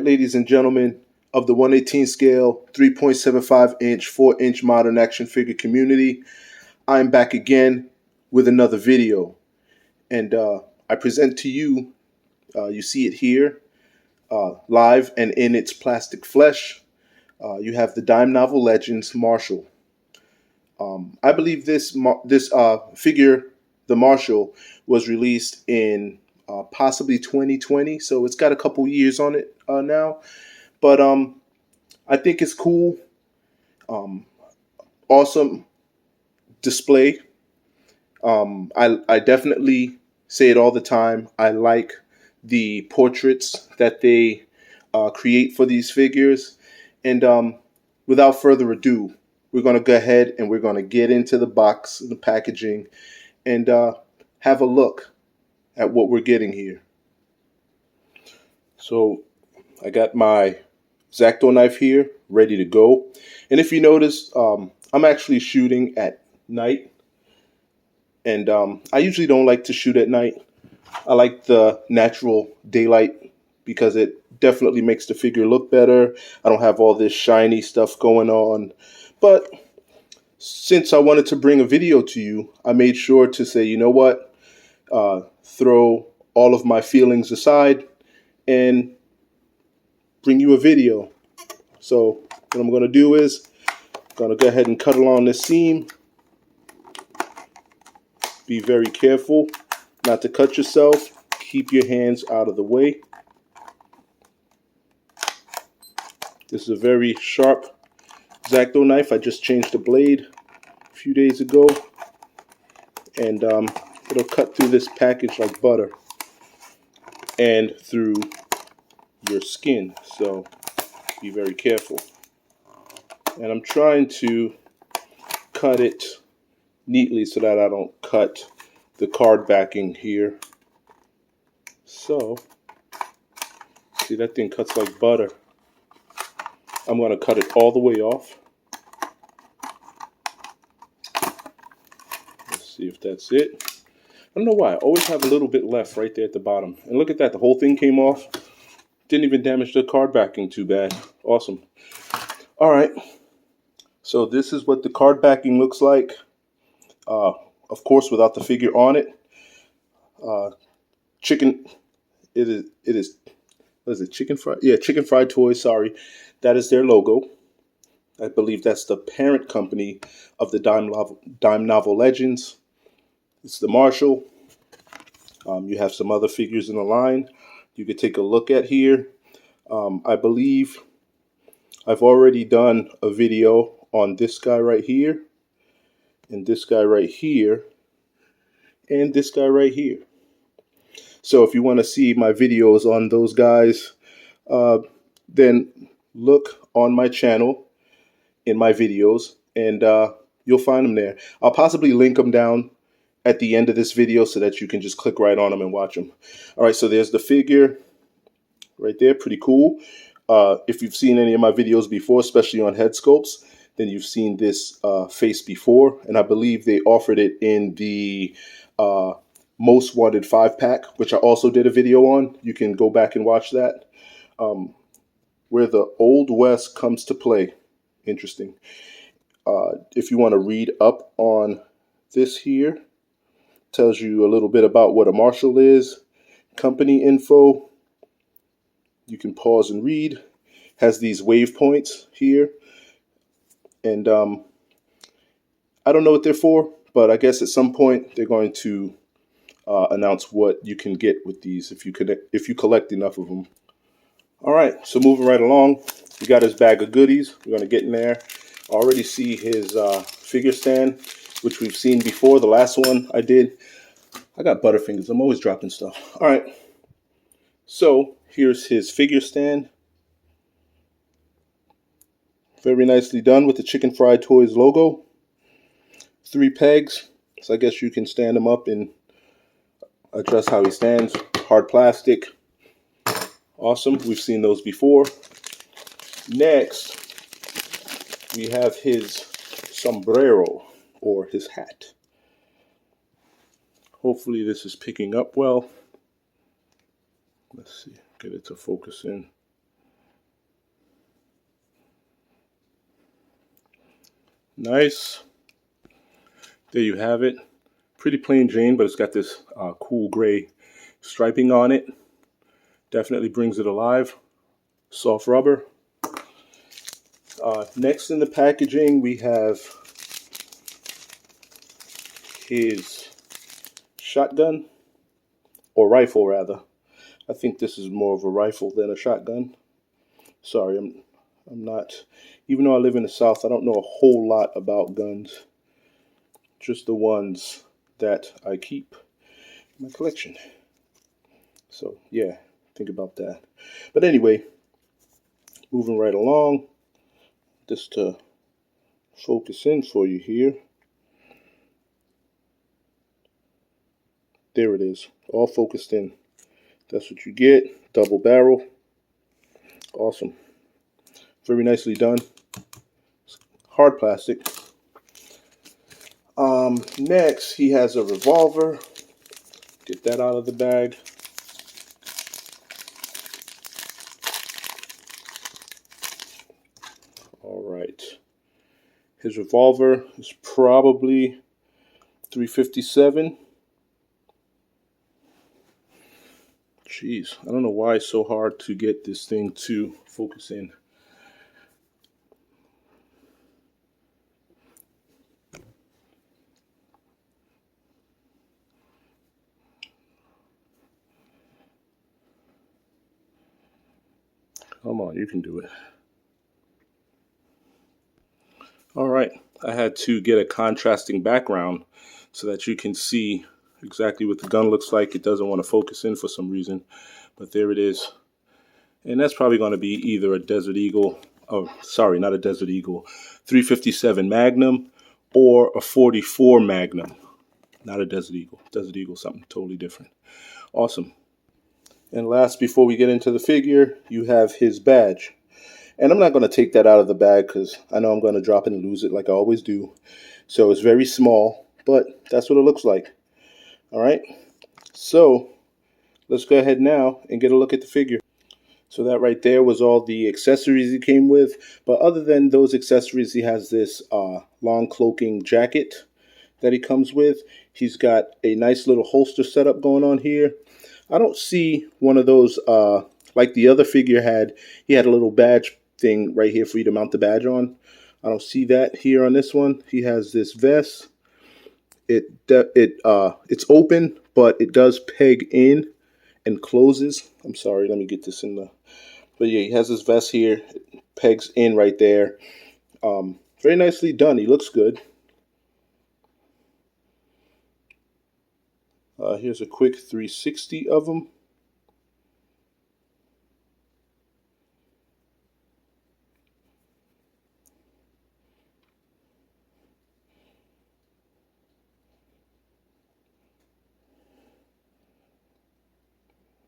ladies and gentlemen of the 118 scale, 3.75 inch, 4-inch modern action figure community. I'm back again with another video. And I present to you, you see it here, live and in its plastic flesh. You have the Dime Novel Legends Marshall. I believe this figure, the Marshall, was released in possibly 2020, so it's got a couple years on it now. But I think it's cool. Awesome display. I definitely say it all the time. I like the portraits that they create for these figures. And without further ado, we're going to go ahead and we're going to get into the box, the packaging, and have a look at what we're getting here. So I got my X-Acto knife here, ready to go. And if you notice, I'm actually shooting at night. And I usually don't like to shoot at night. I like the natural daylight because it definitely makes the figure look better. I don't have all this shiny stuff going on. But since I wanted to bring a video to you, I made sure to say, you know what? Throw all of my feelings aside and bring you a video. So what I'm going to do is I'm going to go ahead and cut along this seam. Be very careful not to cut yourself. Keep your hands out of the way. This is a very sharp X-Acto knife. I just changed the blade a few days ago. And it'll cut through this package like butter and through your skin. So be very careful. And I'm trying to cut it neatly so that I don't cut the card backing here. So, see, that thing cuts like butter. I'm going to cut it all the way off. Let's see if that's it. I don't know why. I always have a little bit left right there at the bottom. And look at that. The whole thing came off. Didn't even damage the card backing too bad. Awesome. All right. So this is what the card backing looks like. Of course, without the figure on it. It is, what is it, Chicken Fried? Yeah, Chicken Fried Toys, sorry. That is their logo. I believe that's the parent company of the Dime Novel Legends. It's the Marshall. You have some other figures in the line you could take a look at here. I believe I've already done a video on this guy right here, and this guy right here, and this guy right here. So if you want to see my videos on those guys, then look on my channel in my videos, and you'll find them there. I'll possibly link them down at the end of this video so that you can just click right on them and watch them. All right, so there's the figure right there. Pretty cool. If you've seen any of my videos before, especially on head sculpts, then you've seen this face before, and I believe they offered it in the Most Wanted 5-pack, which I also did a video on. You can go back and watch that. Where the Old West comes to play. Interesting. If you want to read up on this here, tells you a little bit about what a Marshall is, company info. You can pause and read. Has these wave points here. And I don't know what they're for, but I guess at some point they're going to announce what you can get with these if you collect enough of them. All right, so moving right along, we got his bag of goodies. We're going to get in there. I already see his figure stand, which we've seen before. The last one I did. I got butterfingers. I'm always dropping stuff. All right, so here's his figure stand. Very nicely done with the Chicken Fried Toys logo. 3 pegs, so I guess you can stand him up and adjust how he stands. Hard plastic. Awesome. We've seen those before. Next, we have his sombrero, or his hat. Hopefully this is picking up well. Let's see. Get it to focus in. Nice. There you have it. Pretty plain Jane, but it's got this cool gray striping on it. Definitely brings it alive. Soft rubber. Next in the packaging, we have his shotgun, or rifle rather. I think this is more of a rifle than a shotgun. Sorry, I'm not, even though I live in the South, I don't know a whole lot about guns. Just the ones that I keep in my collection. So yeah, think about that. But anyway, moving right along, just to focus in for you here. There it is, all focused in. That's what you get, double barrel. Awesome. Very nicely done. Hard plastic. Next, he has a revolver. Get that out of the bag. All right. His revolver is probably 357. Jeez, I don't know why it's so hard to get this thing to focus in. Come on, you can do it. All right, I had to get a contrasting background so that you can see exactly what the gun looks like. It doesn't want to focus in for some reason, but there it is. And that's probably going to be either a Desert Eagle, oh, sorry, not a Desert Eagle, 357 Magnum or a 44 Magnum. Not a Desert Eagle. Desert Eagle, something totally different. Awesome. And last, before we get into the figure, you have his badge. And I'm not going to take that out of the bag because I know I'm going to drop it and lose it like I always do. So it's very small, but that's what it looks like. All right. So let's go ahead now and get a look at the figure. So that right there was all the accessories he came with. But other than those accessories, he has this long cloaking jacket that he comes with. He's got a nice little holster setup going on here. I don't see one of those like the other figure had. He had a little badge thing right here for you to mount the badge on. I don't see that here on this one. He has this vest. It's open, but it does peg in and closes. I'm sorry, let me get this in the. But yeah, he has this vest here. It pegs in right there. Very nicely done. He looks good. Here's a quick 360 of them.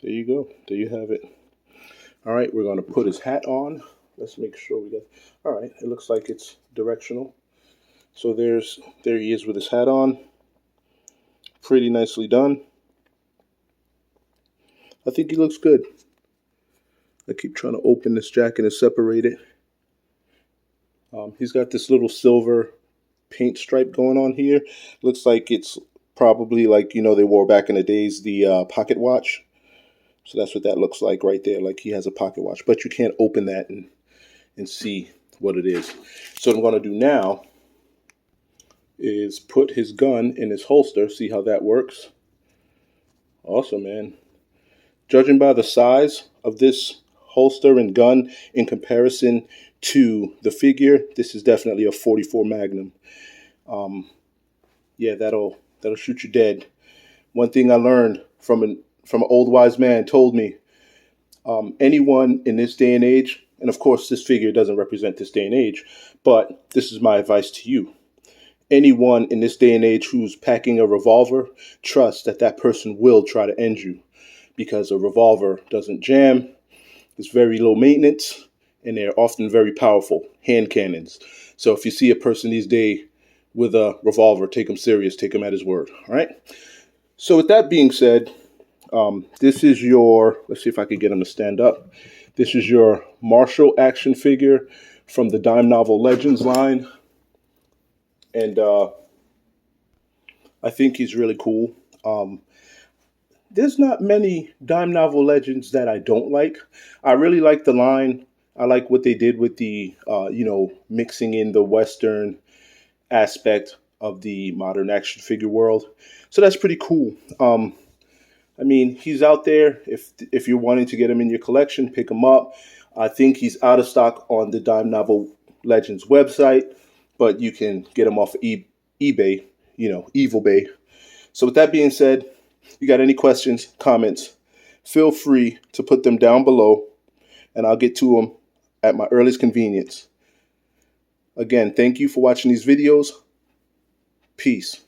There you go. There you have it. All right, we're going to put his hat on. Let's make sure we got. All right, it looks like it's directional. So there he is with his hat on. Pretty nicely done. I think he looks good. I keep trying to open this jacket and separate it. He's got this little silver paint stripe going on here. Looks like it's probably like, you know, they wore back in the days, the pocket watch. So that's what that looks like right there. Like he has a pocket watch, but you can't open that and see what it is. So what I'm going to do now is put his gun in his holster. See how that works. Awesome, man. Judging by the size of this holster and gun in comparison to the figure, this is definitely a 44 Magnum. Yeah, that'll shoot you dead. One thing I learned from an old wise man told me, anyone in this day and age, and of course this figure doesn't represent this day and age, but this is my advice to you. Anyone in this day and age who's packing a revolver, trust that that person will try to end you, because a revolver doesn't jam, it's very low maintenance, and they're often very powerful hand cannons. So if you see a person these days with a revolver, take him serious, take him at his word. All right. So with that being said, this is your, let's see if I can get him to stand up. This is your Marshall action figure from the Dime Novel Legends line. and I think he's really cool. There's not many dime novel legends that I don't like. I really like the line. I like what they did with the mixing in the Western aspect of the modern action figure world. So that's pretty cool. I mean, he's out there. If you're wanting to get him in your collection, pick him up. I think he's out of stock on the Dime Novel Legends website, but you can get him off eBay, Evil Bay. So with that being said, you got any questions, comments, feel free to put them down below, and I'll get to them at my earliest convenience. Again, thank you for watching these videos. Peace.